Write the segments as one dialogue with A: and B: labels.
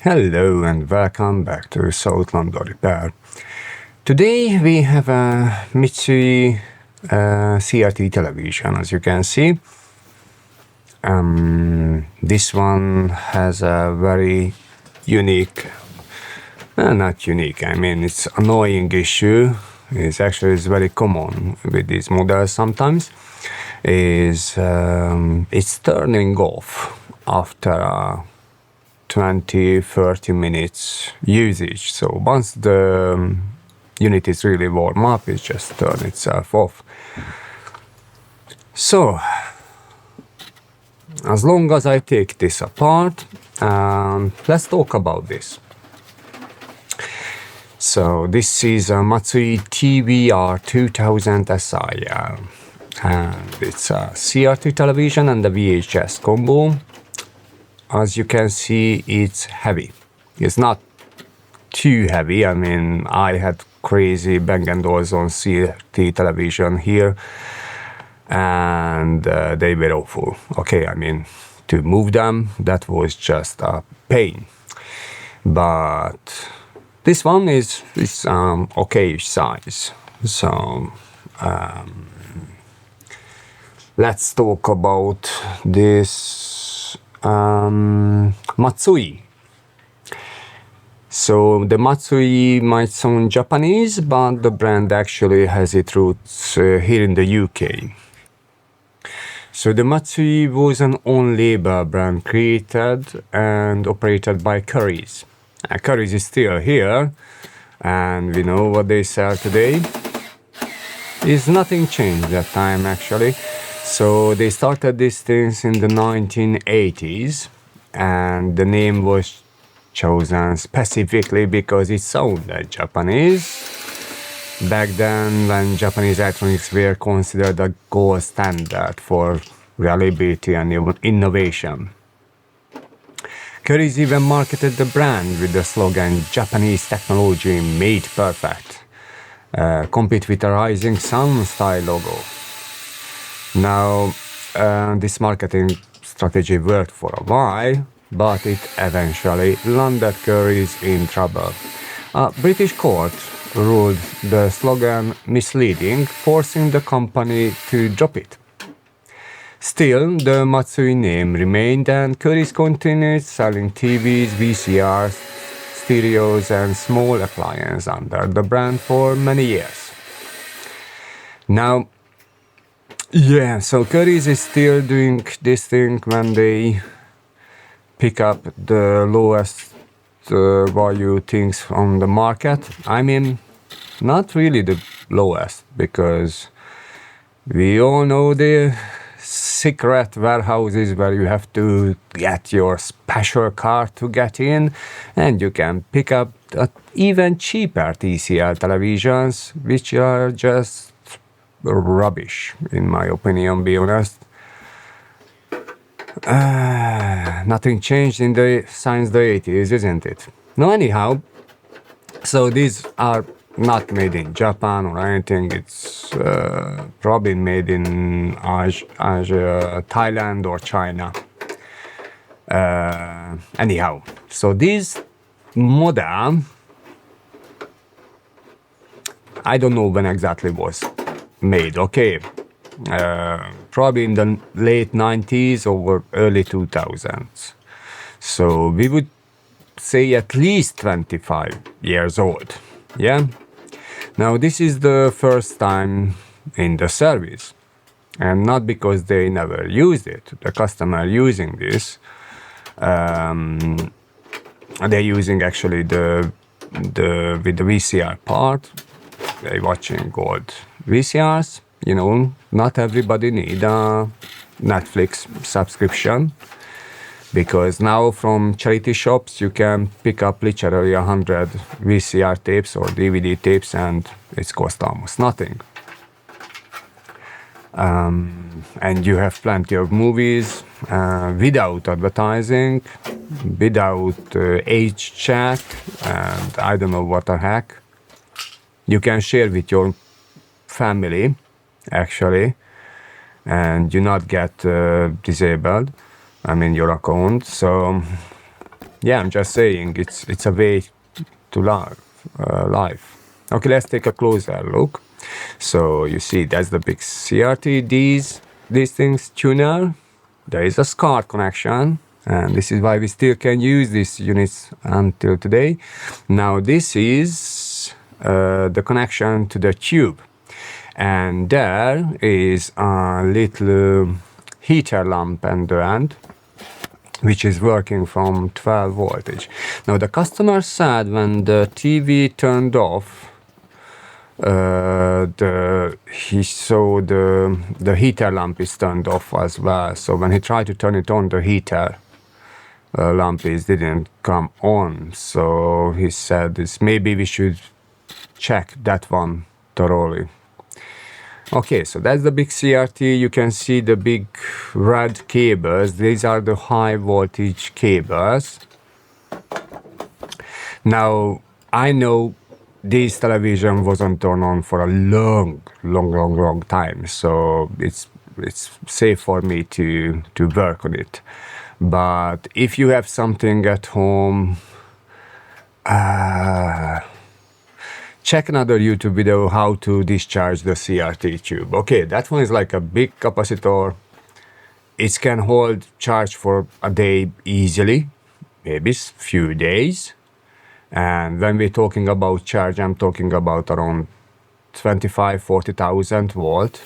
A: Hello and welcome back to South London Repair. Today we have a Matsui CRT television, as you can see. This one has a very unique, not unique, I mean it's annoying issue. It's very common with these models sometimes. It's turning off after 20-30 minutes usage. So once the unit is really warm up, it just turns itself off. So as long as I take this apart, let's talk about this. So this is a Matsui TVR2000SIL, and it's a CRT television and a VHS combo. As you can see, it's heavy. It's not too heavy. I mean, I had crazy Bang & Olufsen CRT television here, and they were awful. Okay, I mean, to move them, that was just a pain. But this one is okay size. So let's talk about this Matsui. So the Matsui might sound Japanese, but the brand actually has its roots here in the UK. So the Matsui was an on-label brand created and operated by Currys. Currys is still here, and we know what they sell today. Is nothing changed that time actually. So they started these things in the 1980s, and the name was chosen specifically because it sounded Japanese. Back then, when Japanese electronics were considered a gold standard for reliability and innovation. Currys even marketed the brand with the slogan "Japanese technology made perfect," compete with a rising sun style logo. Now, this marketing strategy worked for a while, but it eventually landed Currys in trouble. A British court ruled the slogan misleading, forcing the company to drop it. Still, the Matsui name remained, and Currys continued selling TVs, VCRs, stereos, and small appliances under the brand for many years. Now, so Currys is still doing this thing when they pick up the lowest value things on the market. I mean, not really the lowest, because we all know the secret warehouses where you have to get your special card to get in, and you can pick up even cheaper TCL televisions, which are just rubbish, in my opinion, be honest. Nothing changed since the 80s, isn't it? No, anyhow, so these are not made in Japan or anything. It's probably made in Asia, Thailand or China. Anyhow, so this model, I don't know when exactly was made, okay. Probably in the late 90s or early 2000s. So we would say at least 25 years old, yeah? Now this is the first time in the service, and not because they never used it. The customer using this, they're using actually with the VCR part. They're watching old VCRs. You know, not everybody need a Netflix subscription, because now from charity shops you can pick up literally 100 VCR tapes or DVD tapes, and it's cost almost nothing. And you have plenty of movies without advertising, without age check, and I don't know what the heck. You can share with your family, actually, and you not get disabled, I mean your account. So yeah, I'm just saying it's a way to life. Okay, let's take a closer look. So you see, that's the big CRT. These things tuner. There is a SCART connection, and this is why we still can use these units until today. Now this is the connection to the tube, and there is a little heater lamp at the end, which is working from 12 voltage. Now the customer said when the TV turned off, he saw the heater lamp is turned off as well. So when he tried to turn it on, the heater lamp didn't come on. So he said, maybe we should check that one thoroughly. Okay, so that's the big CRT. You can see the big red cables. These are the high voltage cables. Now, I know this television wasn't turned on for a long time, so it's safe for me to work on it. But if you have something at home, check another YouTube video how to discharge the CRT tube. Okay, that one is like a big capacitor. It can hold charge for a day easily, maybe few days. And when we're talking about charge, I'm talking about around 25-40,000 volt.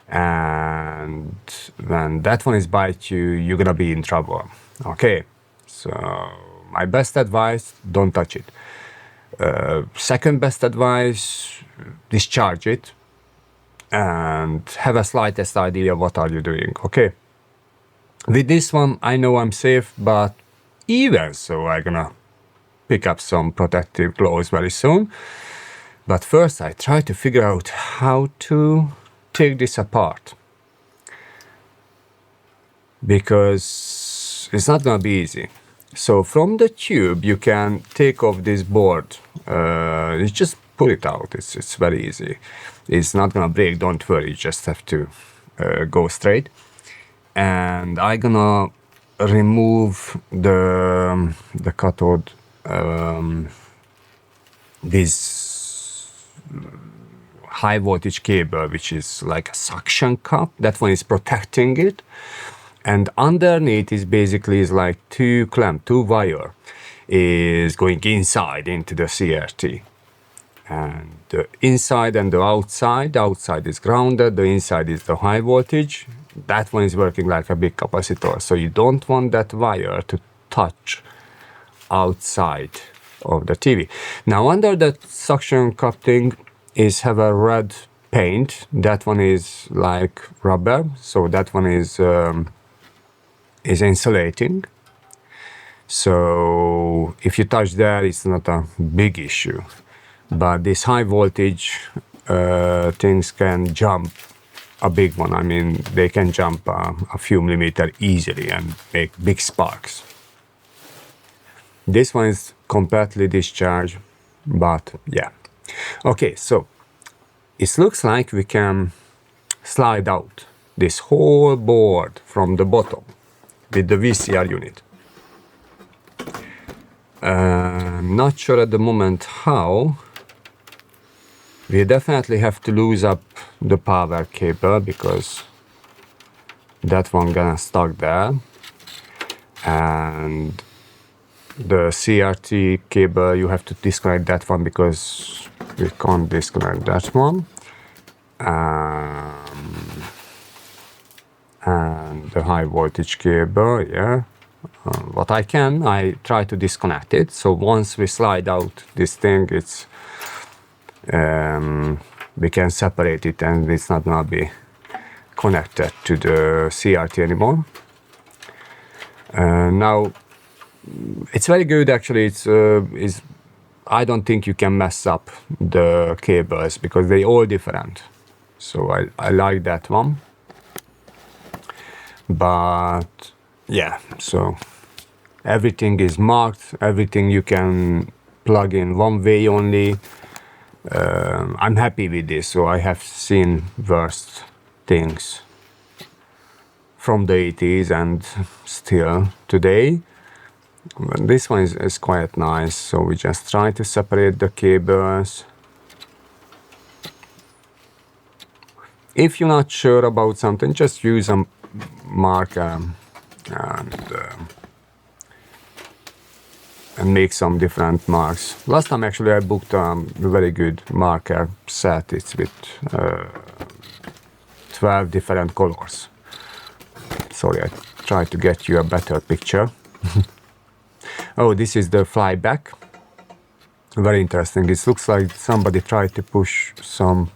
A: And when that one is bite you, you're gonna be in trouble. Okay, so my best advice, don't touch it. Second best advice, discharge it and have a slightest idea what are you doing. Okay, with this one I know I'm safe, but even so I'm gonna pick up some protective gloves very soon. But first I try to figure out how to take this apart, because it's not gonna be easy. So from the tube you can take off this board. You just pull it out. It's very easy. It's not gonna break, don't worry, you just have to go straight. And I'm gonna remove the cathode, this high voltage cable, which is like a suction cup. That one is protecting it. And underneath is basically like two wire is going inside into the CRT. And the inside and the outside is grounded, the inside is the high voltage. That one is working like a big capacitor. So you don't want that wire to touch outside of the TV. Now under that suction cup thing is have a red paint. That one is like rubber. So that one is insulating. So if you touch there, it's not a big issue. But this high voltage things can jump a big one. I mean, they can jump a few millimeters easily and make big sparks. This one is completely discharged, but yeah. Okay, so it looks like we can slide out this whole board from the bottom with the VCR unit. I'm not sure at the moment how. We definitely have to lose up the power cable because that one gonna stuck there. And the CRT cable, you have to disconnect that one because we can't disconnect that one. And the high voltage cable, yeah. What I try to disconnect it. So once we slide out this thing, it's we can separate it and it's not gonna be connected to the CRT anymore. Now it's very good actually. I don't think you can mess up the cables because they're all different. So I like that one. But yeah, so everything is marked, everything you can plug in one way only. I'm happy with this, so I have seen worse things from the 80s and still today. But this one is quite nice, so we just try to separate the cables. If you're not sure about something, just use a marker and make some different marks. Last time actually I booked a very good marker set. It's with 12 different colors. Sorry, I tried to get you a better picture. Oh, this is the flyback. Very interesting. It looks like somebody tried to push some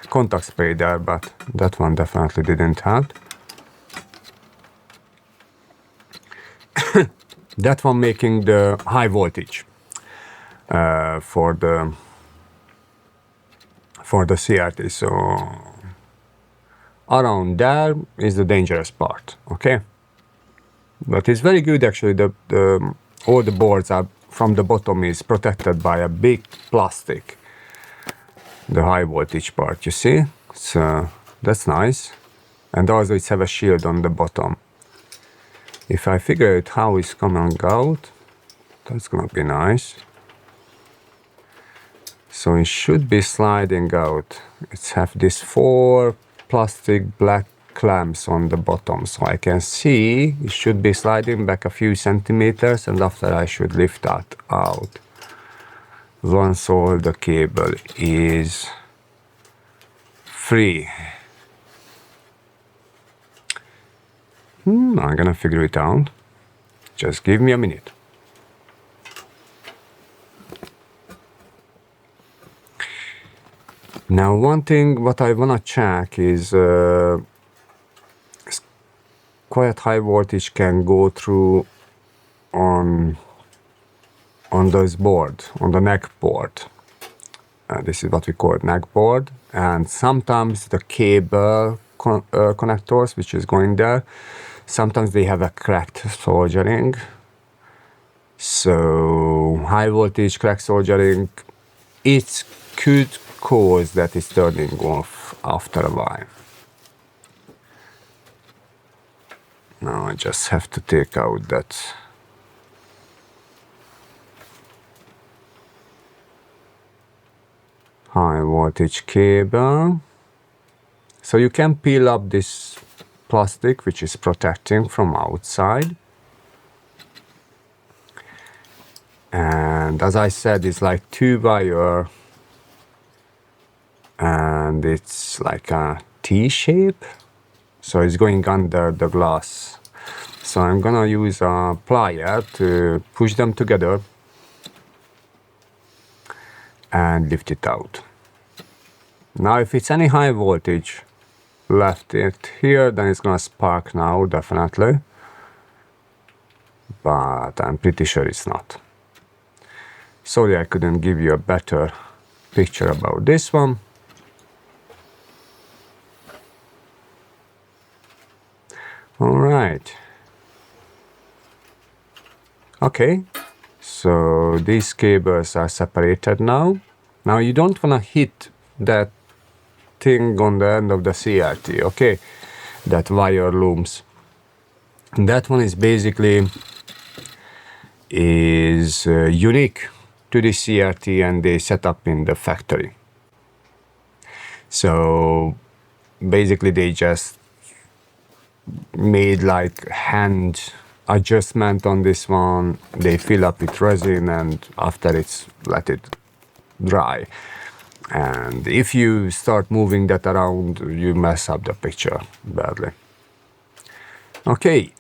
A: contact spray there, but that one definitely didn't help. That one making the high voltage for the CRT. So around there is the dangerous part, okay? But it's very good actually. All the boards are from the bottom is protected by a big plastic. The high voltage part, you see? So that's nice. And also it's have a shield on the bottom. If I figure out how it's coming out, that's gonna be nice. So it should be sliding out. It's have these 4 plastic black clamps on the bottom, so I can see it should be sliding back a few centimeters, and after I should lift that out once all the cable is free. I'm gonna figure it out. Just give me a minute. Now one thing what I wanna check is quite high voltage can go through on this board, on the neck board. This is what we call neck board, and sometimes the cable connectors which is going there, sometimes they have a cracked soldering. So high voltage cracked soldering, it could cause that it's turning off after a while. Now I just have to take out that high voltage cable. So you can peel up this plastic which is protecting from outside. And as I said, it's like 2-wire and it's like a T shape. So it's going under the glass. So I'm gonna use a plier to push them together and lift it out. Now if it's any high voltage left it here, then it's gonna spark now, definitely. But I'm pretty sure it's not. Sorry I couldn't give you a better picture about this one. All right. Okay, so these cables are separated now. Now you don't want to hit that thing on the end of the CRT, okay? That wire looms. And that one is basically unique to the CRT and they set up in the factory. So basically they just made like hand adjustment on this one. They fill up with resin and after it's let it dry. And if you start moving that around, you mess up the picture badly. Okay,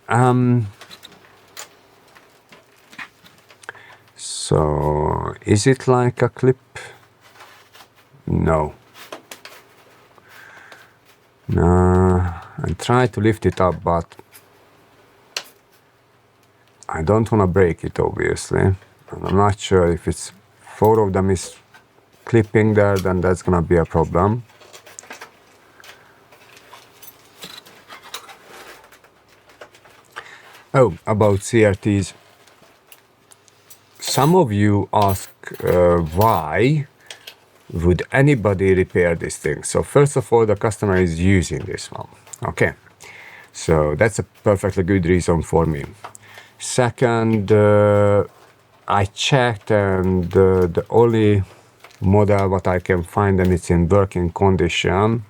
A: so is it like a clip? No. I try to lift it up, but I don't want to break it, obviously. And I'm not sure if it's 4 of them is clipping there, then that's gonna be a problem. Oh, about CRTs. Some of you ask why would anybody repair this thing? So first of all, the customer is using this one. Okay, so that's a perfectly good reason for me. Second, I checked, and the only model what I can find, and it's in working condition,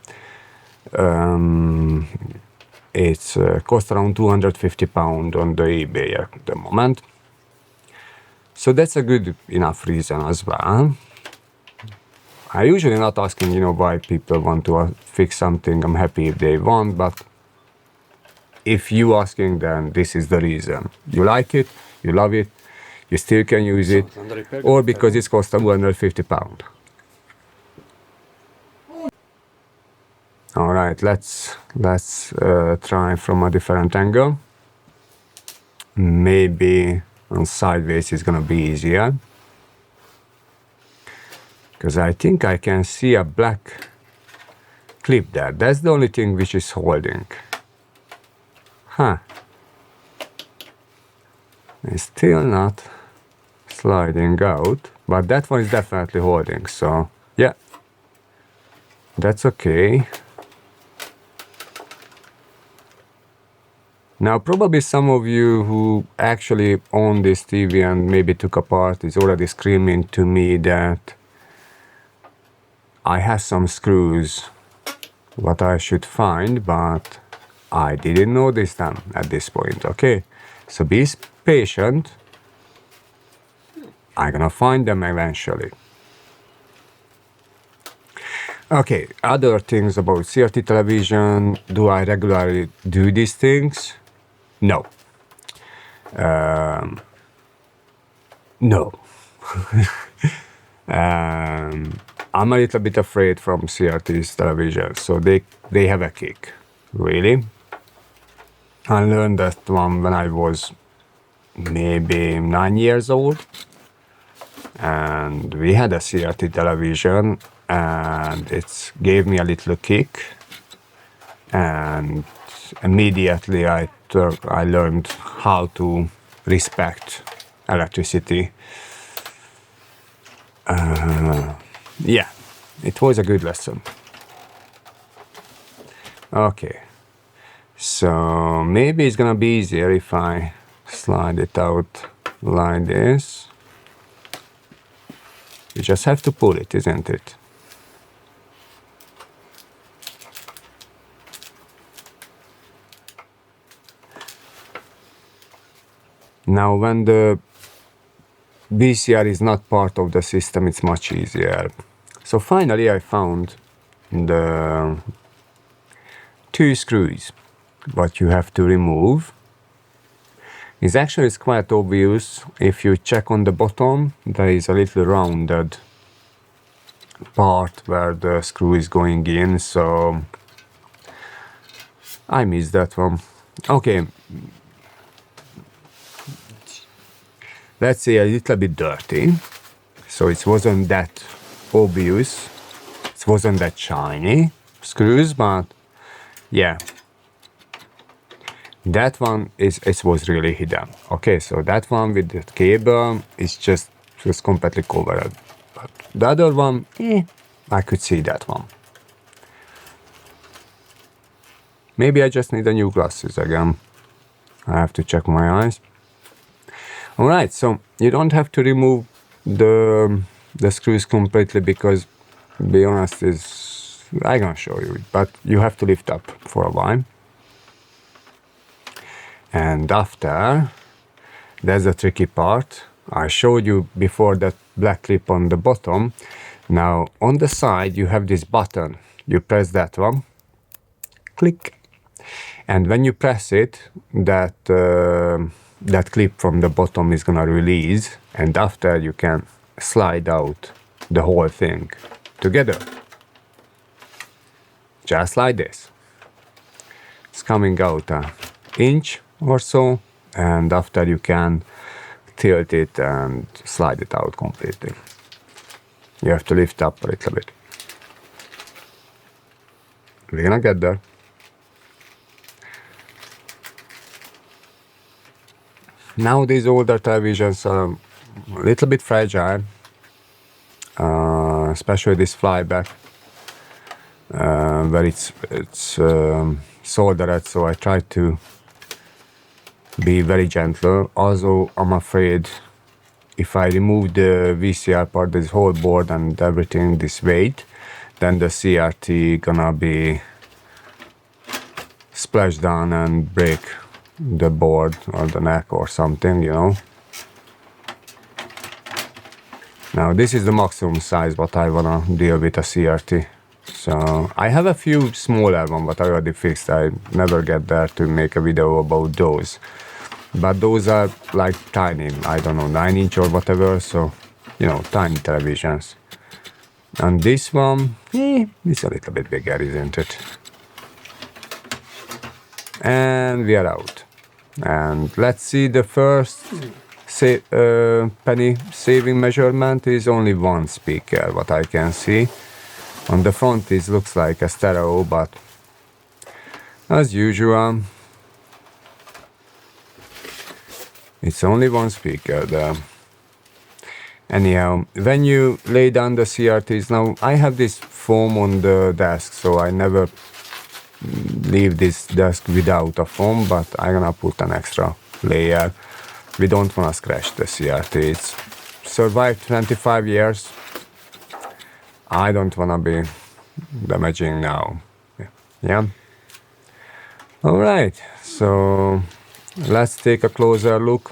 A: it's cost around £250 on the eBay at the moment. So that's a good enough reason as well. I usually not asking, why people want to fix something. I'm happy if they want, but if you asking, then this is the reason. You like it, you love it, you still can use it, or because it's cost £250. All right, let's try from a different angle. Maybe on sideways is gonna be easier, because I think I can see a black clip there. That's the only thing which is holding. Huh. It's still not sliding out, but that one is definitely holding, so yeah, that's okay. Now, probably some of you who actually own this TV and maybe took apart is already screaming to me that I have some screws what I should find, but I didn't notice them at this point, okay? So be patient. I'm gonna find them eventually. Okay, other things about CRT television. Do I regularly do these things? No. No. I'm a little bit afraid from CRT's television, so they have a kick, really. I learned that one when I was maybe 9 years old, and we had a CRT television, and it gave me a little kick, and immediately I learned how to respect electricity. Yeah, it was a good lesson. Okay, so maybe it's gonna be easier if I slide it out like this. You just have to pull it, isn't it? Now, when the VCR is not part of the system, it's much easier. So finally I found the 2 screws what you have to remove. It's quite obvious. If you check on the bottom, there is a little rounded part where the screw is going in, so I missed that one. Okay, let's say a little bit dirty, so it wasn't that obvious, it wasn't that shiny screws, but yeah, that one it was really hidden. Okay, so that one with the cable is just completely covered, but the other one, I could see that one. Maybe I just need a new glasses again. I have to check my eyes. All right, so you don't have to remove the screws completely, because, to be honest, I'm gonna show you, but you have to lift up for a while. And after, that's the tricky part. I showed you before that black clip on the bottom. Now on the side you have this button. You press that one, click, and when you press it, that clip from the bottom is gonna release, and after you can slide out the whole thing together. Just like this. It's coming out an inch or so, and after you can tilt it and slide it out completely. You have to lift up a little bit. We're gonna get there. Now these older televisions are a little bit fragile, especially this flyback, where it's soldered, so I tried to be very gentle. Also, I'm afraid if I remove the VCR part, this whole board and everything, this weight, then the CRT gonna be splash down and break the board or the neck or something, you know. Now this is the maximum size what I wanna deal with a CRT. So I have a few smaller ones but I already fixed. I never get there to make a video about those. But those are like tiny, I don't know, 9-inch or whatever, so, you know, tiny televisions. And this one, it's a little bit bigger, isn't it? And we are out. And let's see, the first penny saving measurement is only one speaker, what I can see. On the front it looks like a stereo, but as usual, it's only one speaker there. Anyhow, when you lay down the CRTs, now I have this foam on the desk, so I never leave this desk without a foam, but I'm gonna put an extra layer. We don't wanna scratch the CRT. It's survived 25 years. I don't wanna be damaging now. Yeah. All right, so let's take a closer look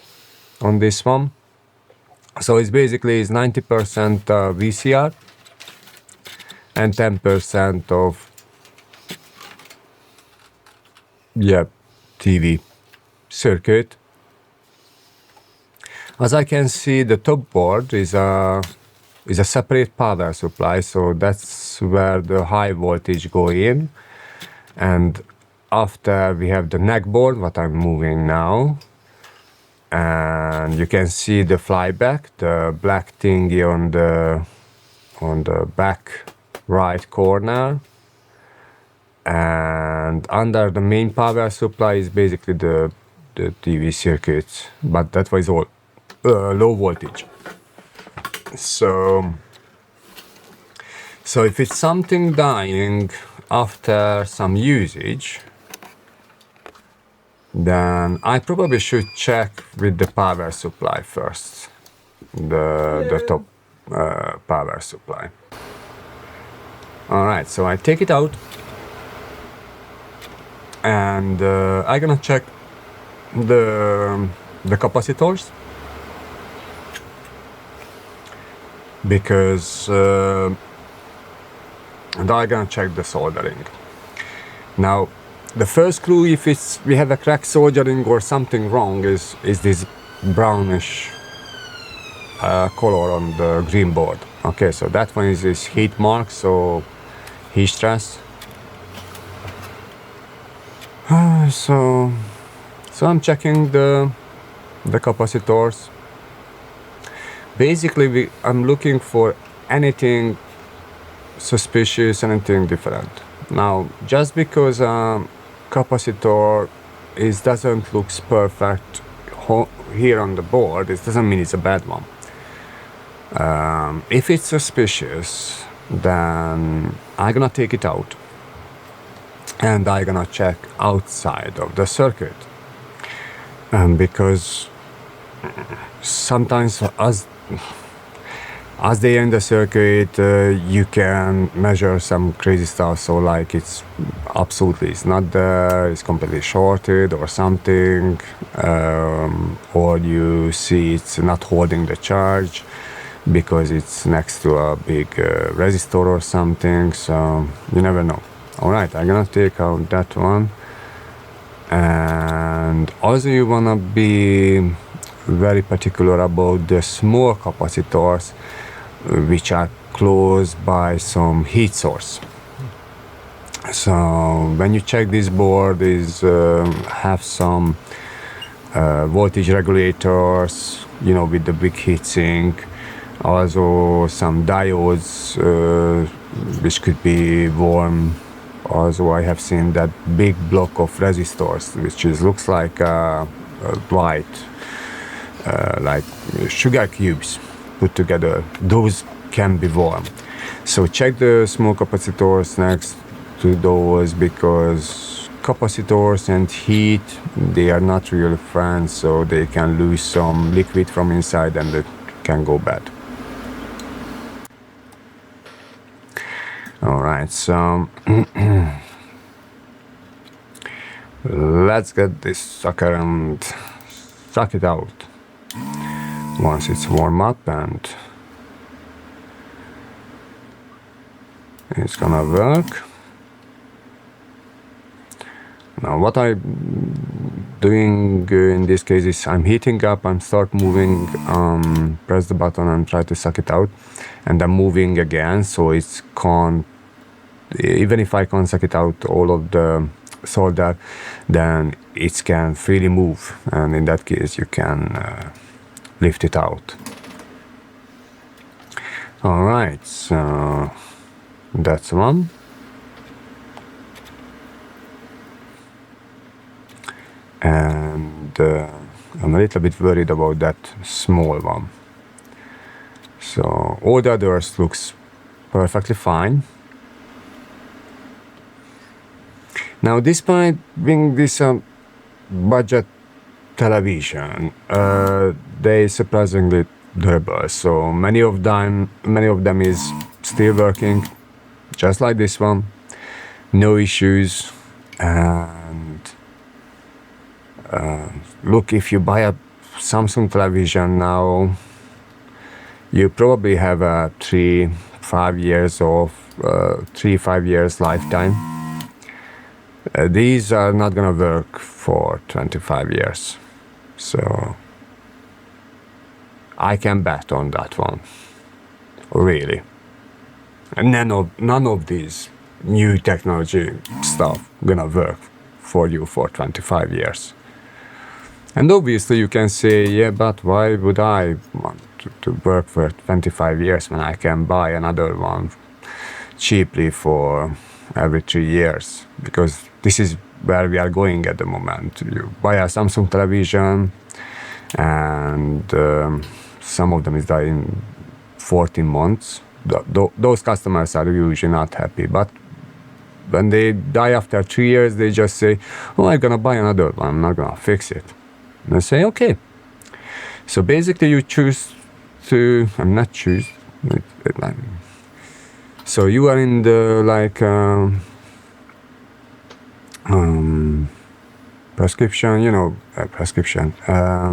A: on this one. So it's basically 90% VCR and 10% of TV circuit. As I can see, the top board is a separate power supply, so that's where the high voltage go in. And after we have the neck board, what I'm moving now, and you can see the flyback, the black thingy on the back right corner. And under the main power supply is basically the TV circuits, but that was all low voltage. So if it's something dying after some usage, then I probably should check with the power supply first, the top power supply. All right, so I take it out, and I'm gonna check the capacitors, because and I'm gonna check the soldering. Now, the first clue if we have a crack soldering or something wrong is this brownish color on the green board. Okay, so that one is this heat mark, so heat stress. So I'm checking the capacitors. Basically, I'm looking for anything suspicious, anything different. Now, just because capacitor doesn't look perfect here on the board, it doesn't mean it's a bad one. If it's suspicious, then I'm gonna take it out and I'm gonna check outside of the circuit, because sometimes as they end the circuit, you can measure some crazy stuff. So like it's not there, it's completely shorted or something, or you see it's not holding the charge because it's next to a big resistor or something. So you never know. All right, I'm gonna take out that one. And also you wanna be very particular about the small capacitors which are close by some heat source. So when you check this board, have some voltage regulators, you know, with the big heatsink. Also some diodes which could be warm. Also I have seen that big block of resistors which looks like white, like sugar cubes put together. Those can be warm. So check the small capacitors next to those, because capacitors and heat, they are not really friends, so they can lose some liquid from inside and it can go bad. All right, so let's get this sucker and suck it out once it's warm up, and it's gonna work. Now what I'm doing in this case is I'm heating up, I'm start moving, press the button and try to suck it out, and I'm moving again, so it's can't, even if I can't suck it out all of the solder, then it can freely move, and in that case you can lift it out. All right, so that's one. And I'm a little bit worried about that small one. So all the others looks perfectly fine. Now, despite being this budget television, they surprisingly durable. So many of them is still working, just like this one, no issues. And look, if you buy a Samsung television now, you probably have a 3-5 years lifetime. These are not gonna work for 25 years, so I can bet on that one, really. And none of these new technology stuff gonna work for you for 25 years. And obviously you can say, yeah, but why would I want to work for 25 years when I can buy another one cheaply for every 3 years? Because this is where we are going at the moment. You buy a Samsung television and some of them is dying 14 months. Those customers are usually not happy, but when they die after 3 years, they just say, oh, I'm gonna buy another one, I'm not gonna fix it. And I say, okay. So basically you choose to, I'm not choose, so you are in the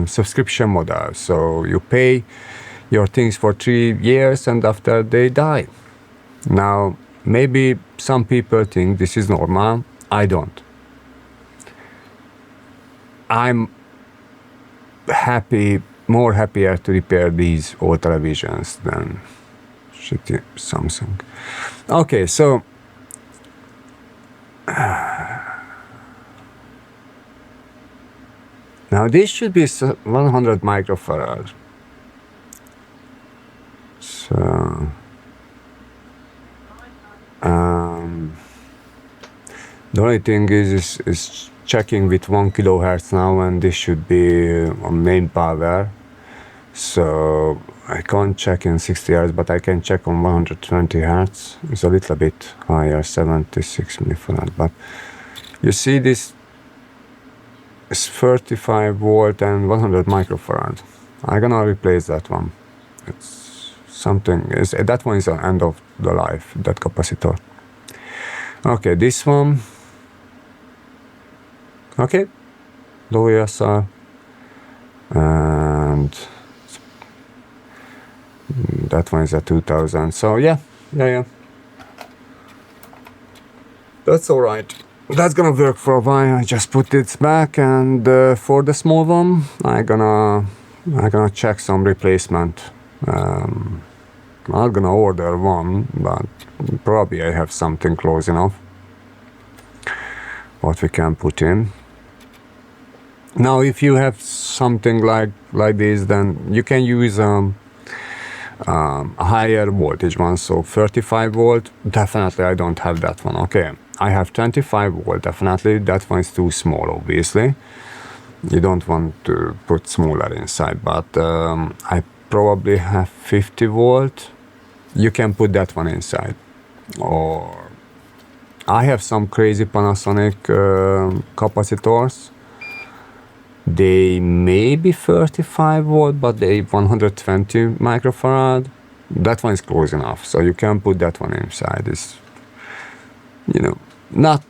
A: subscription model. So you pay your things for 3 years and after they die. Now, maybe some people think this is normal. I don't. I'm more happier to repair these old televisions than shitty Samsung. Okay, so now this should be 100 microfarad. So the only thing is checking with 1 kilohertz now, and this should be on main power. So I can't check in 60 hertz, but I can check on 120 hertz. It's a little bit higher, 76 millifarad. But you see, this is 35 volt and 100 microfarad. I'm gonna replace that one. It's something. That one is the end of the life, that capacitor. Okay, this one. Okay, low ESR, and that one is a 2000. So yeah. That's all right. That's gonna work for a while. I just put it back, and for the small one, I'm gonna check some replacement. I'm not gonna order one, but probably I have something close enough what we can put in. Now, if you have something like this, then you can use a higher voltage one, so 35 volt. Definitely I don't have that one. Okay, I have 25 volt. Definitely that one is too small. Obviously you don't want to put smaller inside, but I probably have 50 volt. You can put that one inside, or I have some crazy Panasonic capacitors. They may be 35 volt, but they 120 microfarad. That one is close enough, so you can put that one inside. It's, you know, not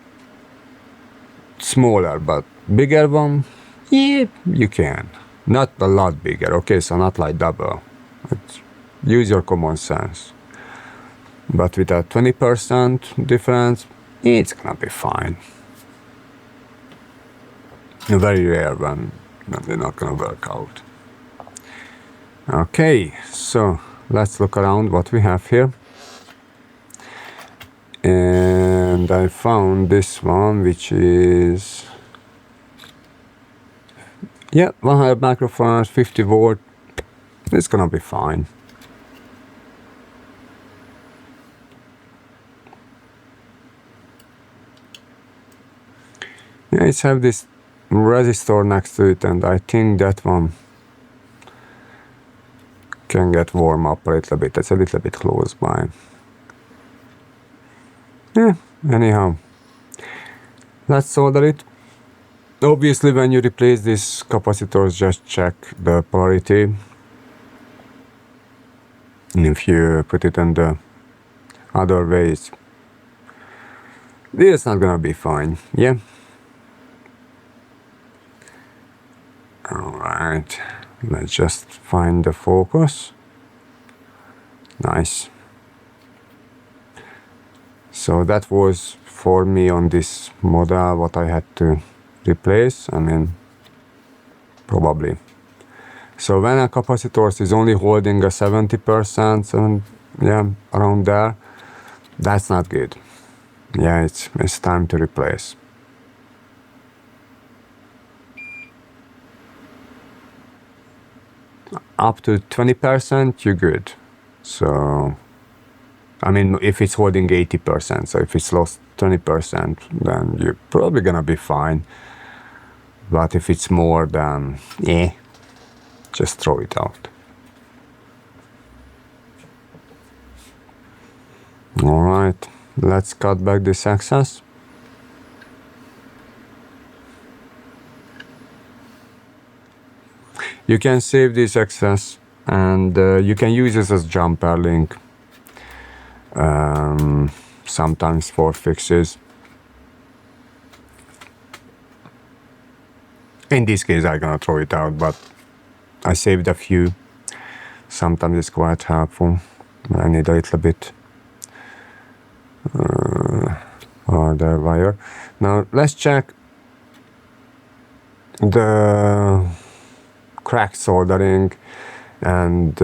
A: smaller, but bigger one, yeah, you can. Not a lot bigger, okay, so not like double. Use your common sense. But with a 20% difference, it's gonna be fine. Very rare when they're not gonna work out. Okay, so let's look around what we have here. And I found this one, which is, yeah, 100 microfarads, 50 volt. It's gonna be fine. Yeah, it's have this resistor next to it, and I think that one can get warm up a little bit. It's a little bit close by. Yeah, anyhow, let's solder it. Obviously, when you replace these capacitors, just check the polarity. And if you put it in the other ways, it's not gonna be fine. Yeah. Alright, let's just find the focus. Nice. So that was for me on this model what I had to replace. I mean, probably. So when a capacitor is only holding a 70%, yeah, around there, that's not good. Yeah, it's time to replace. Up to 20%, you're good. So, I mean, if it's holding 80%, so if it's lost 20%, then you're probably gonna be fine. But if it's more than, yeah, just throw it out. All right, let's cut back this excess. You can save this excess, and you can use this as jumper link sometimes for fixes. In this case, I'm gonna throw it out, but I saved a few. Sometimes it's quite helpful. I need a little bit harder wire. Now let's check the crack soldering, and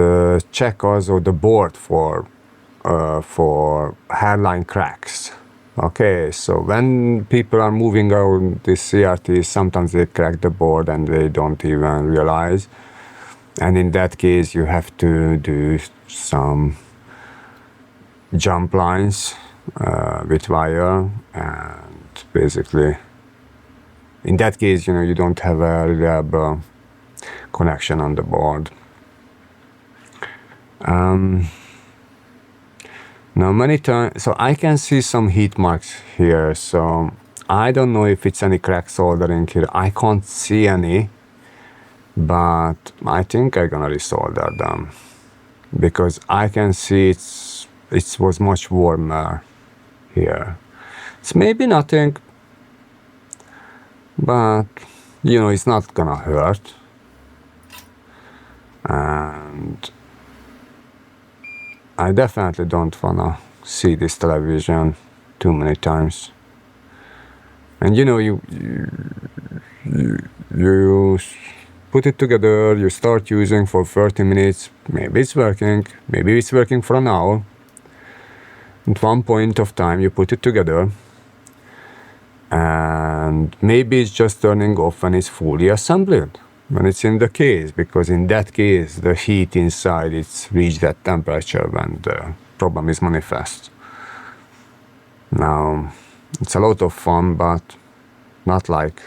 A: check also the board for hairline cracks. Okay, so when people are moving around this CRT, sometimes they crack the board and they don't even realize. And in that case, you have to do some jump lines with wire, and basically, in that case, you don't have a reliable connection on the board. Now many times, so I can see some heat marks here, so I don't know if it's any crack soldering here. I can't see any, but I think I'm gonna resolder them, because I can see it was much warmer here. It's maybe nothing, but it's not gonna hurt. And I definitely don't wanna see this television too many times. And you put it together, you start using for 30 minutes, maybe it's working for an hour. At one point of time you put it together, and maybe it's just turning off when it's fully assembled, when it's in the case, because in that case the heat inside it's reached that temperature when the problem is manifest. Now it's a lot of fun, but not like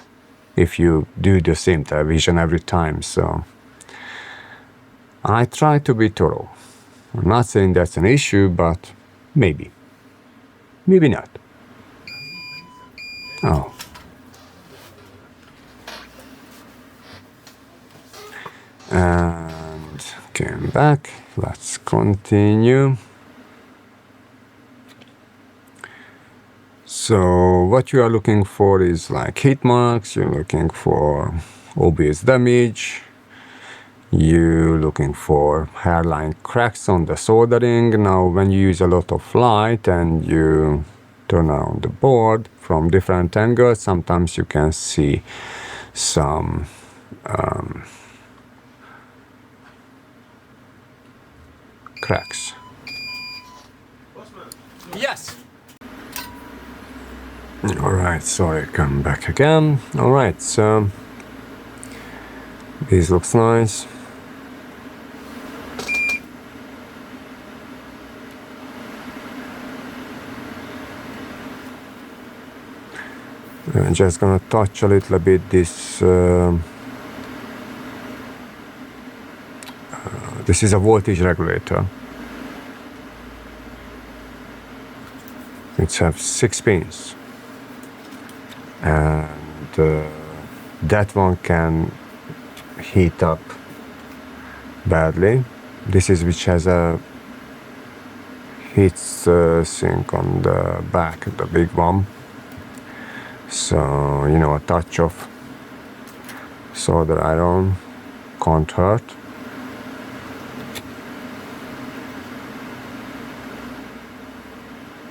A: if you do the same television every time. So I try to be thorough. I'm not saying that's an issue, but maybe not. Oh. And came back. Let's continue. So what you are looking for is like heat marks, you're looking for obvious damage, you're looking for hairline cracks on the soldering. Now when you use a lot of light and you turn around the board from different angles, sometimes you can see some cracks. Yes. Alright, sorry, come back again. Alright, so this looks nice. I'm just gonna touch a little bit this. This is a voltage regulator. It has 6 pins, and that one can heat up badly. This is which has a heat sink on the back, the big one. So, you know, a touch of solder iron can't hurt.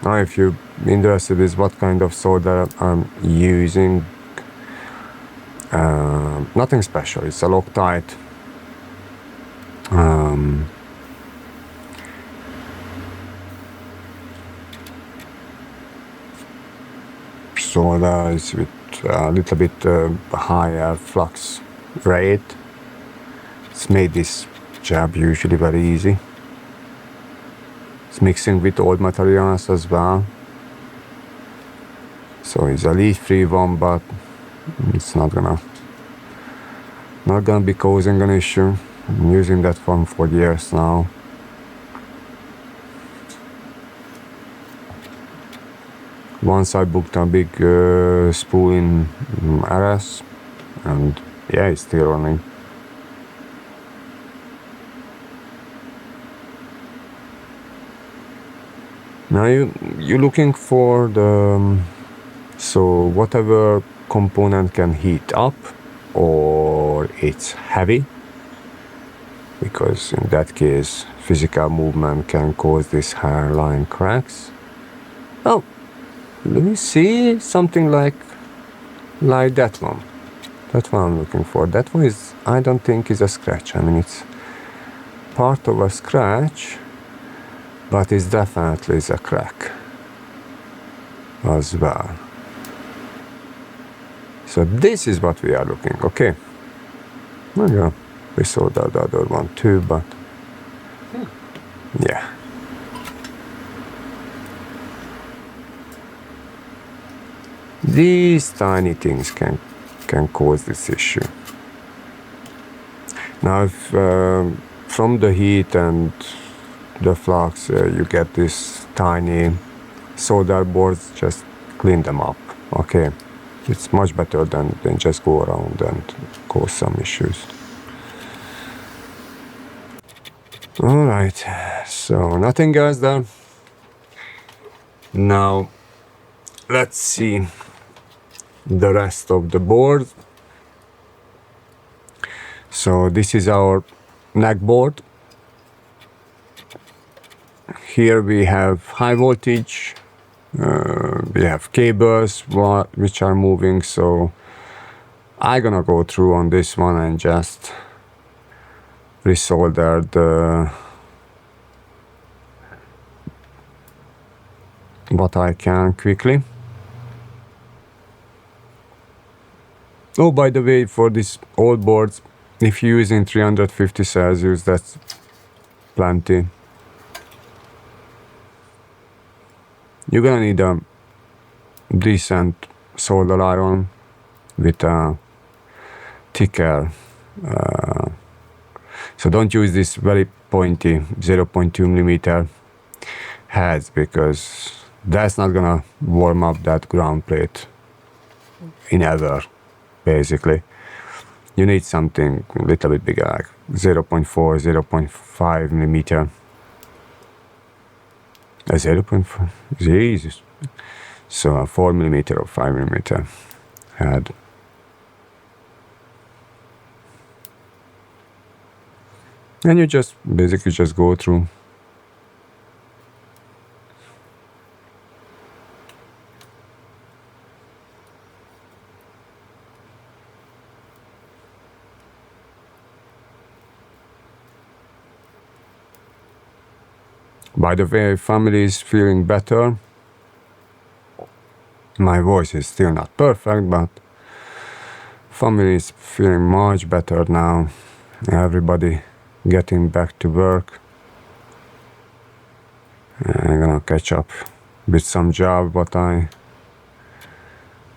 A: Now, if you're interested in what kind of solder I'm using, nothing special. It's a Loctite. Solder is with a little bit higher flux rate. It's made this job usually very easy. It's mixing with old materials as well. So it's a lead-free one, but it's not gonna be causing an issue. I'm using that one for years now. Once I booked a big spool in RS, and yeah, it's still running. Now you're looking for the so whatever component can heat up or it's heavy, because in that case physical movement can cause these hairline cracks. Oh, let me see something like that one. That one I'm looking for. That one is, I don't think is a scratch. I mean, it's part of a scratch, but it's definitely a crack as well. So this is what we are looking. Okay. Well, yeah, we saw the other one too, but yeah. These tiny things can cause this issue. Now, if from the heat and the flux you get these tiny solder boards, just clean them up. Okay, it's much better than just go around and cause some issues. All right, so nothing else done. Now let's see the rest of the board. So this is our neck board. Here we have high voltage, we have cables which are moving, so I'm gonna go through on this one and just resolder what I can quickly. Oh, by the way, for these old boards, if you're using 350 Celsius, that's plenty. You're gonna need a decent solder iron with a thicker, so don't use this very pointy 0.2 millimeter heads, because that's not gonna warm up that ground plate in ever, basically. You need something a little bit bigger, like 0.4, 0.5 millimeter. 0.4, Jesus. So a 4 millimeter or 5 millimeter head. And you just basically just go through. By the way, family is feeling better. My voice is still not perfect, but family is feeling much better now. Everybody getting back to work. I'm gonna catch up with some job, but a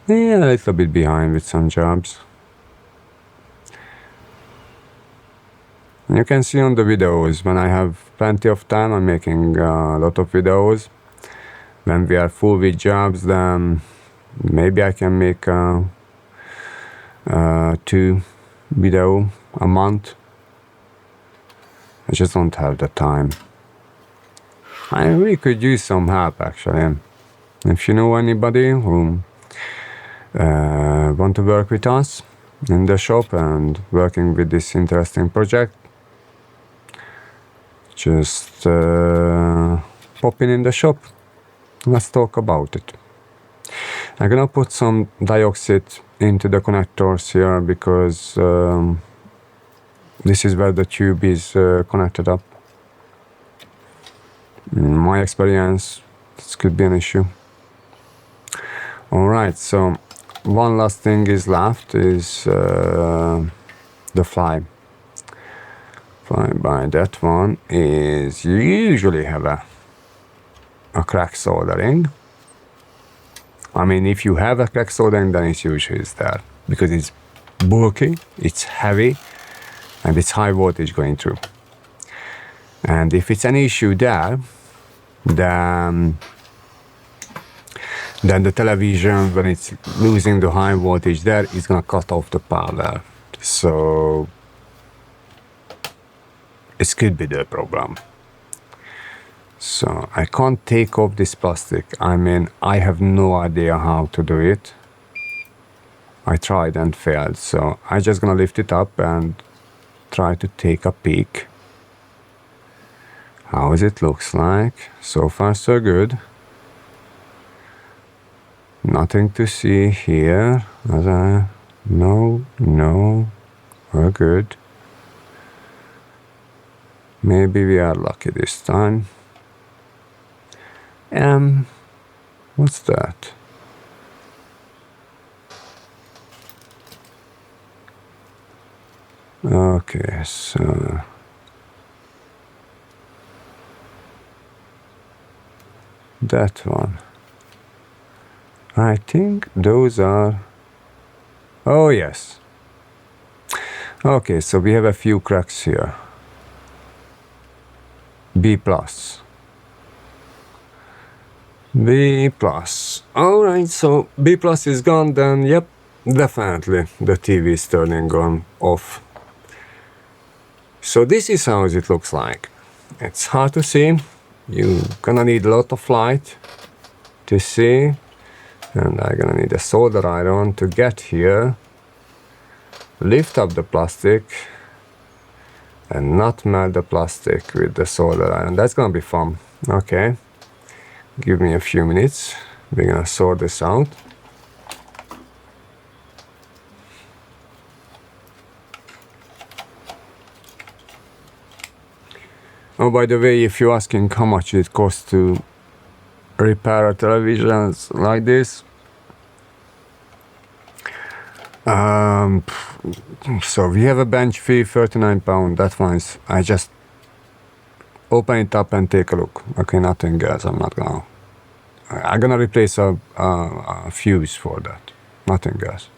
A: little bit behind with some jobs. You can see on the videos, when I have plenty of time, I'm making a lot of videos. When we are full with jobs, then maybe I can make 2 video a month. I just don't have the time. I really could use some help, actually. If you know anybody who want to work with us in the shop and working with this interesting project, just pop in the shop. Let's talk about it. I'm gonna put some dioxide into the connectors here because this is where the tube is connected up. In my experience, this could be an issue. Alright, so one last thing is left is the fly. By that one is you usually have a crack soldering. I mean, if you have a crack soldering, then it's usually there because it's bulky, it's heavy, and it's high voltage going through. And if it's an issue there, then the television, when it's losing the high voltage there, is gonna cut off the power. So it could be the problem. So I can't take off this plastic. I mean, I have no idea how to do it. I tried and failed. So I'm just gonna lift it up and try to take a peek. How it looks like. So far so good. Nothing to see here. No, we're good. Maybe we are lucky this time. What's that? Okay, so that one. I think those are... Oh, yes. Okay, so we have a few cracks here. B+. B+. Alright, so B+ is gone, then yep, definitely the TV is turning on off. So this is how it looks like. It's hard to see. You're gonna need a lot of light to see. And I'm gonna need a solder iron to get here. Lift up the plastic and not melt the plastic with the solder iron. That's gonna be fun. Okay. Give me a few minutes. We're gonna sort this out. Oh, by the way, if you're asking how much it costs to repair a television like this, so we have a bench fee, £39. That one is, I just open it up and take a look. Okay, nothing else. I'm gonna replace a fuse for that. Nothing else.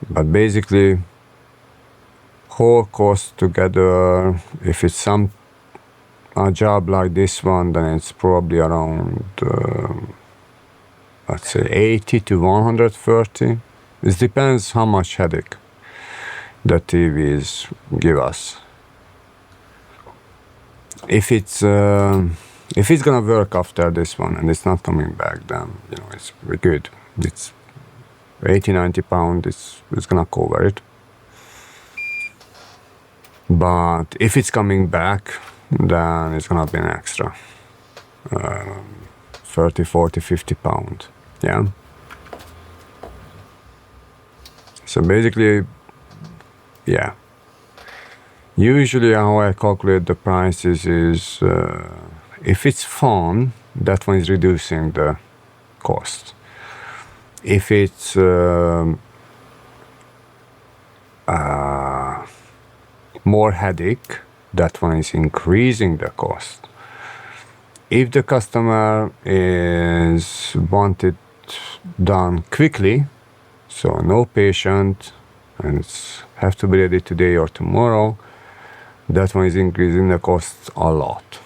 A: But basically, whole cost together, if it's a job like this one, then it's probably around let's say 80 to 130. It depends how much headache the TVs give us. If it's gonna work after this one and it's not coming back, then you know it's very good. It's 80-90 pound. It's gonna cover it. But if it's coming back, then it's gonna be an extra 30, 40, 50 pound. Yeah. So basically, yeah. Usually how I calculate the prices is if it's phone, that one is reducing the cost. If it's more headache, that one is increasing the cost. If the customer is wanted done quickly, so no patient, and it's have to be ready today or tomorrow, that one is increasing the cost a lot.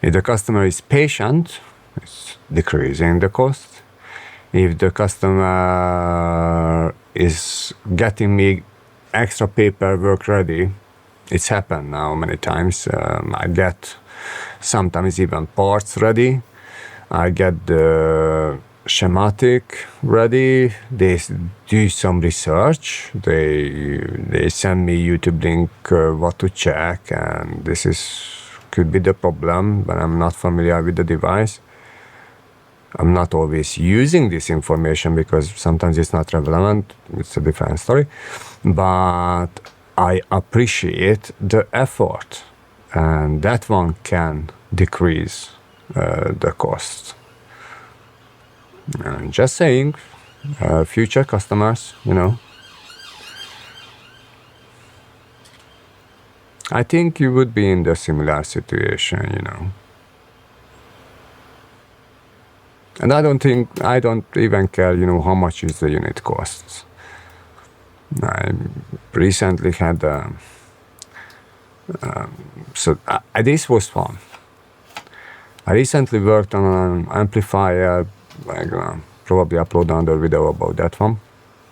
A: If the customer is patient, it's decreasing the cost. If the customer is getting me extra paperwork ready, it's happened now many times. I get sometimes even parts ready. I get the schematic ready. They do some research. They send me YouTube link what to check, and this could be the problem when I'm not familiar with the device. I'm not always using this information because sometimes it's not relevant. It's a different story. But I appreciate the effort, and that one can decrease the cost. And just saying, future customers, you know, I think you would be in the similar situation, you know. And I don't even care, you know, how much is the unit costs. I recently had, this was fun. I recently worked on an amplifier. I'm gonna probably upload another video about that one.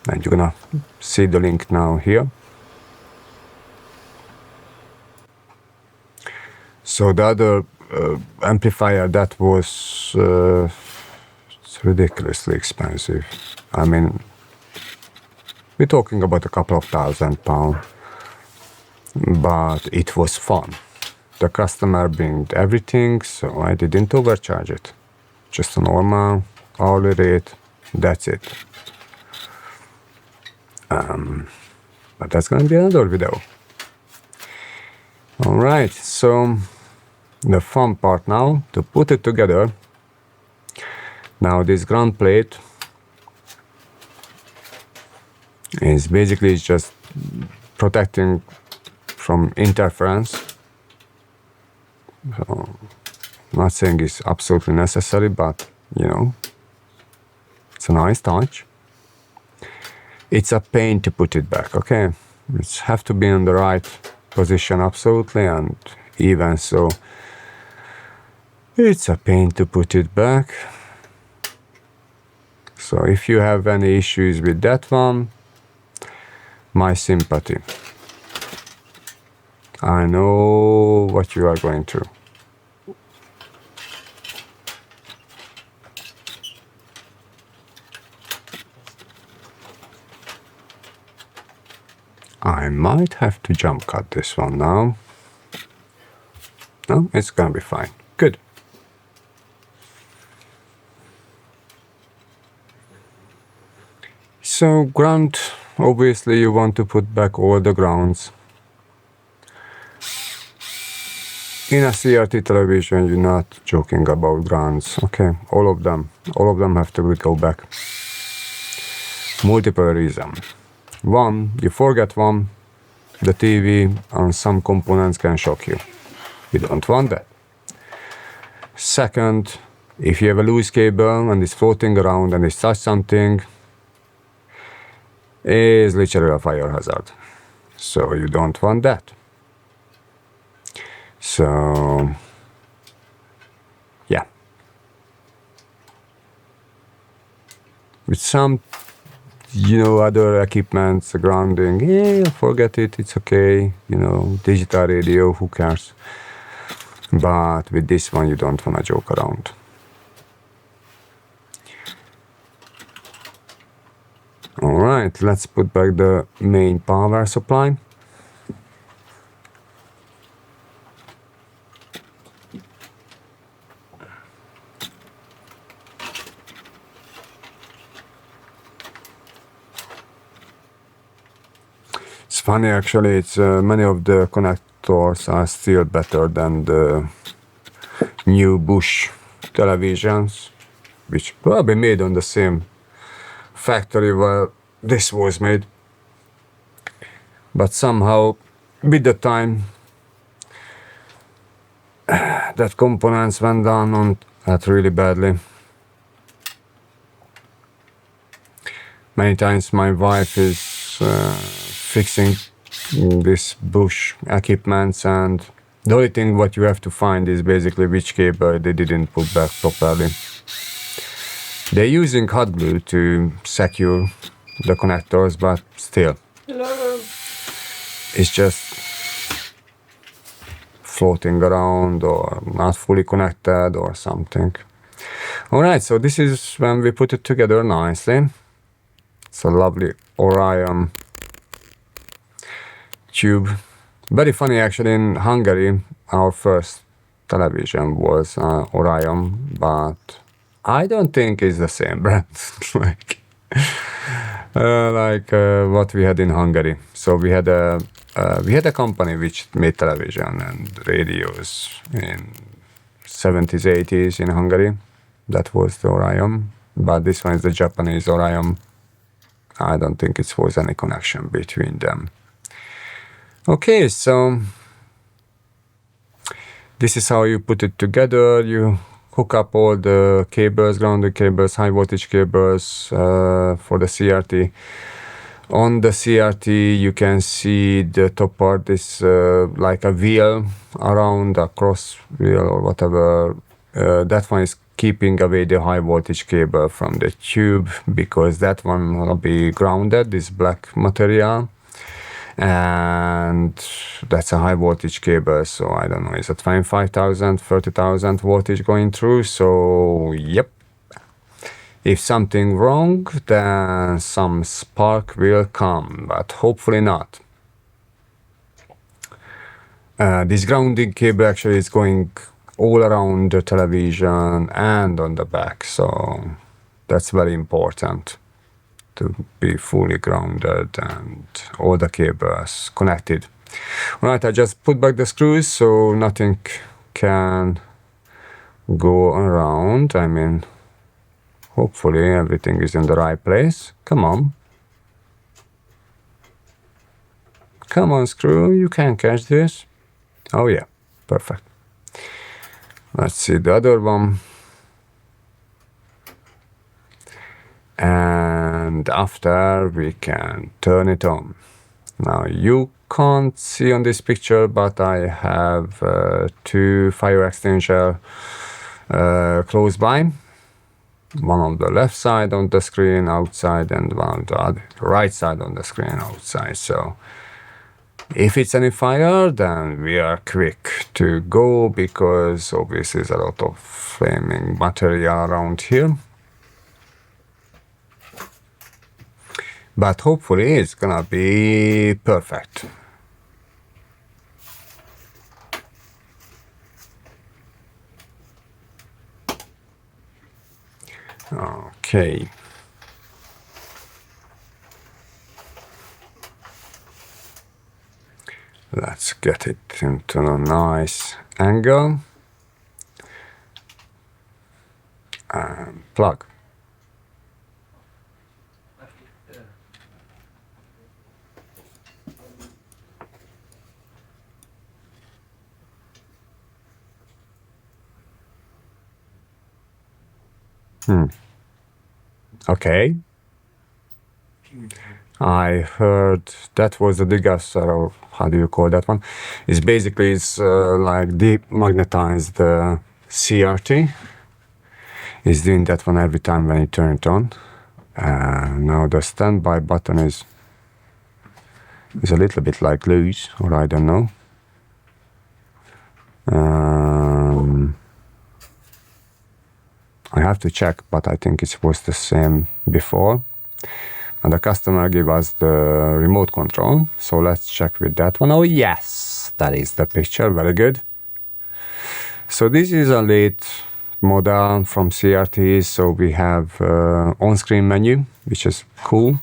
A: And you're gonna see the link now here. So the other amplifier that was it's ridiculously expensive. I mean, we're talking about a couple of £1,000, but it was fun. The customer brought everything, so I didn't overcharge it. Just a normal hourly rate, that's it. But that's gonna be another video. All right, so the fun part now, to put it together. Now this ground plate is basically just protecting from interference. So, I'm not saying it's absolutely necessary, but you know, it's a nice touch. It's a pain to put it back, okay? It's have to be in the right position absolutely, and even so, it's a pain to put it back. So if you have any issues with that one, my sympathy. I know what you are going through. I might have to jump cut this one now. No, it's gonna be fine. Good. So ground, obviously you want to put back all the grounds. In a CRT television, you're not joking about grounds, okay? All of them have to go back. Multiple reasons. One, you forget one, the TV and some components can shock you. You don't want that. Second, if you have a loose cable and it's floating around and it's touch something, is literally a fire hazard. So you don't want that. So, yeah. With some, other equipments, grounding, forget it, it's okay, digital radio, who cares? But with this one, you don't want to joke around. All right, let's put back the main power supply. It's funny actually, it's many of the connectors are still better than the new Bush televisions, which probably made on the same factory where this was made. But somehow, with the time, that components went down on that really badly. Many times my wife is fixing this Bush equipments, and the only thing what you have to find is basically which cable they didn't put back properly. They're using hot glue to secure the connectors, but still. Hello. It's just floating around or not fully connected or something. Alright, so this is when we put it together nicely. It's a lovely Orion tube. Very funny actually, in Hungary our first television was Orion, but I don't think it's the same brand like what we had in Hungary. So we had a company which made television and radios in 70s, 80s in Hungary. That was the Orion, but this one is the Japanese Orion. I don't think it was any connection between them. Okay, so this is how you put it together. You hook up all the cables, grounded cables, high voltage cables for the CRT. On the CRT you can see the top part is like a wheel around, a cross wheel or whatever. That one is keeping away the high voltage cable from the tube, because that one will be grounded, this black material. And that's a high voltage cable, so I don't know, is it 25,000, 30,000 voltage going through? So yep, if something wrong, then some spark will come, but hopefully not. This grounding cable actually is going all around the television and on the back, so that's very important to be fully grounded and all the cables connected. Alright, I just put back the screws so nothing can go around. I mean, hopefully everything is in the right place. Come on. Come on, screw, you can catch this. Oh yeah, perfect. Let's see the other one. And after we can turn it on. Now you can't see on this picture, but I have two fire extinguishers close by. One on the left side on the screen outside and one on the right side on the screen outside. So if it's any fire, then we are quick to go, because obviously there's a lot of flaming material around here. But hopefully it's gonna be perfect. Okay. Let's get it into a nice angle. And plug. Okay. I heard that was the degausseur, or how do you call that one? It's basically like demagnetize the CRT. It's doing that one every time when you turn it on. Now the standby button is a little bit like loose, or I don't know. I have to check, but I think it was the same before. And the customer gave us the remote control, so let's check with that one. Oh yes, that is the picture, very good. So this is a late model from CRT, so we have on-screen menu, which is cool.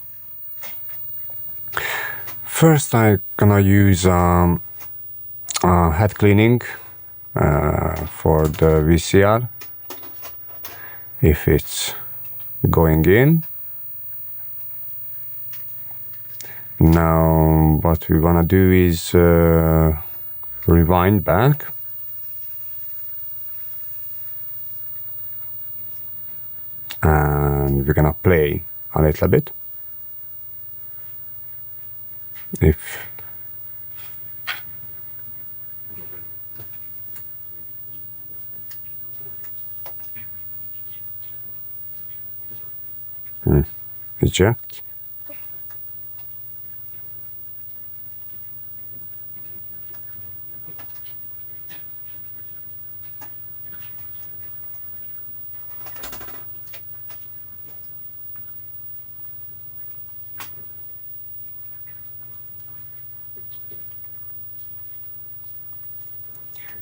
A: First I'm gonna use head cleaning for the VCR, if it's going in. Now what we wanna do is rewind back. And we're gonna play a little bit. If eject.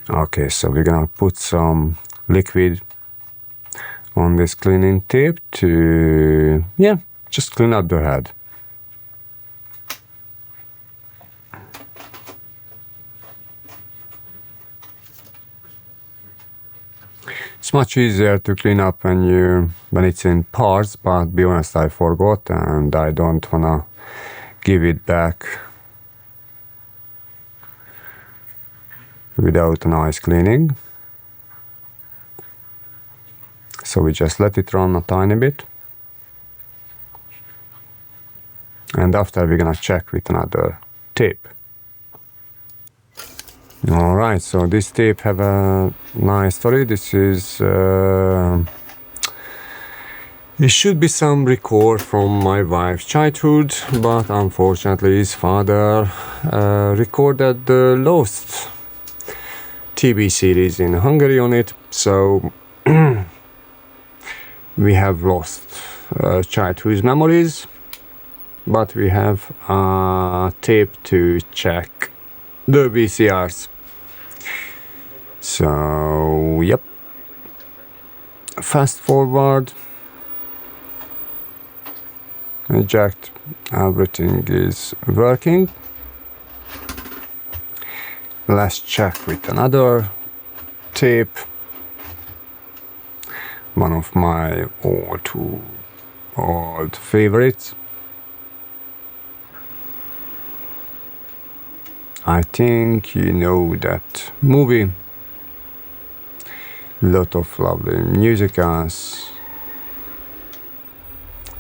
A: Okay, so we're gonna put some liquid on this cleaning tape to, yeah, just clean up the head. It's much easier to clean up when it's in parts, but be honest, I forgot and I don't wanna give it back without a nice cleaning. So we just let it run a tiny bit. And after we're gonna check with another tape. Alright, so this tape have a nice story. This is it should be some record from my wife's childhood, but unfortunately his father recorded the Lost TV series in Hungary on it, so we have lost childhood memories, but we have a tape to check the VCRs. So yep, fast forward, eject, everything is working. Let's check with another tape, one of my old favorites. I think you know that movie. Lot of lovely musicals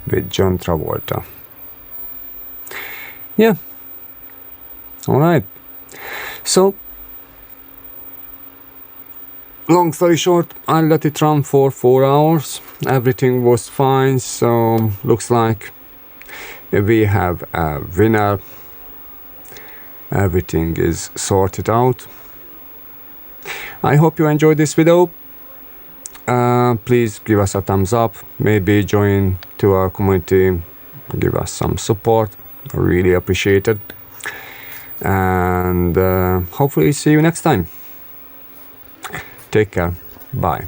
A: with John Travolta. Yeah. Alright. So, long story short, I let it run for 4 hours. Everything was fine, so looks like we have a winner. Everything is sorted out. I hope you enjoyed this video. Please give us a thumbs up, maybe join to our community, give us some support, I really appreciate it, and hopefully see you next time. Take care, bye.